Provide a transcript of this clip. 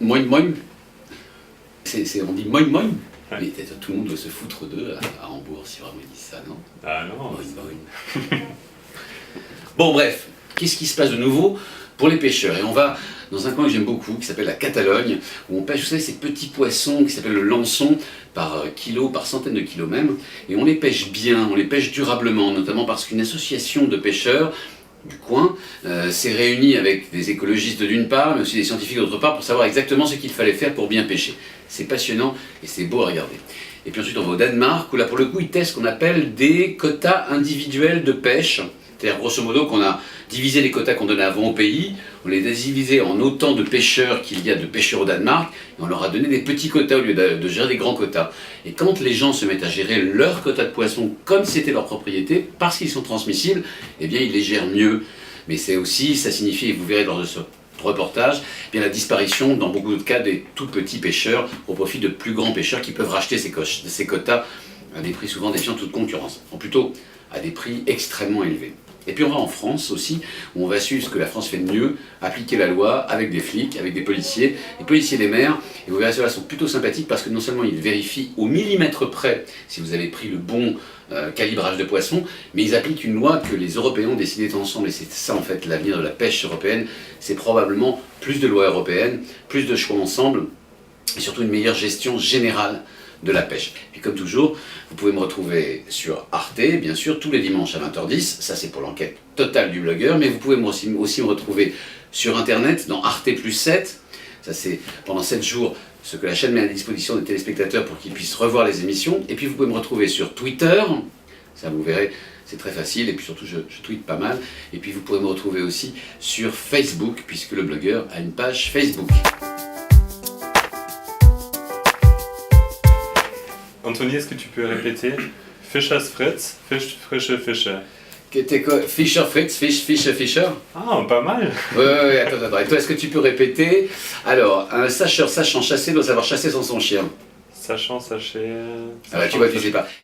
moin moin. On dit moin moin. Ouais. Mais tout le monde doit se foutre d'eux à Hambourg si vraiment ils disent ça, non? Ah non. Moin moin. Bon bref, qu'est-ce qui se passe de nouveau pour les pêcheurs? Et on va dans un coin que j'aime beaucoup, qui s'appelle la Catalogne, où on pêche, vous savez, ces petits poissons qui s'appellent le lançon, par kilo, par centaines de kilos même, et on les pêche bien, on les pêche durablement, notamment parce qu'une association de pêcheurs du coin s'est réunie avec des écologistes d'une part, mais aussi des scientifiques d'autre part, pour savoir exactement ce qu'il fallait faire pour bien pêcher. C'est passionnant et c'est beau à regarder. Et puis ensuite on va au Danemark, où là pour le coup ils testent ce qu'on appelle des quotas individuels de pêche. C'est-à-dire grosso modo qu'on a divisé les quotas qu'on donnait avant au pays, on les a divisés en autant de pêcheurs qu'il y a de pêcheurs au Danemark, et on leur a donné des petits quotas au lieu de gérer des grands quotas. Et quand les gens se mettent à gérer leurs quotas de poissons comme si c'était leur propriété, parce qu'ils sont transmissibles, eh bien ils les gèrent mieux. Mais c'est aussi, ça signifie, et vous verrez lors de ce reportage, eh bien la disparition dans beaucoup de cas des tout petits pêcheurs au profit de plus grands pêcheurs qui peuvent racheter ces quotas à des prix souvent défiant toute concurrence, ou plutôt à des prix extrêmement élevés. Et puis on va en France aussi, où on va suivre ce que la France fait de mieux, appliquer la loi avec des flics, avec des policiers, les policiers des mers, et vous verrez ceux-là sont plutôt sympathiques parce que non seulement ils vérifient au millimètre près si vous avez pris le bon calibrage de poisson, mais ils appliquent une loi que les Européens ont décidé ensemble, et c'est ça en fait l'avenir de la pêche européenne, c'est probablement plus de lois européennes, plus de choix ensemble, et surtout une meilleure gestion générale de la pêche. Et comme toujours, vous pouvez me retrouver sur Arte, bien sûr, tous les dimanches à 20h10, ça c'est pour l'enquête totale du blogueur, mais vous pouvez aussi me retrouver sur Internet, dans Arte plus 7, ça c'est pendant 7 jours ce que la chaîne met à disposition des téléspectateurs pour qu'ils puissent revoir les émissions, et puis vous pouvez me retrouver sur Twitter, ça vous verrez, c'est très facile, et puis surtout je tweete pas mal, et puis vous pourrez me retrouver aussi sur Facebook, puisque le blogueur a une page Facebook. Anthony, est-ce que tu peux répéter Fischers Fritz, frische Fische. Fischer Fritz, Fischer. Ah, pas mal. Ouais, attends. Et toi, est-ce que tu peux répéter? Alors, un sacheur sachant chasser doit savoir chasser sans son chien. Sachant, sachez... Ah bah, tu vois, tu sais pas.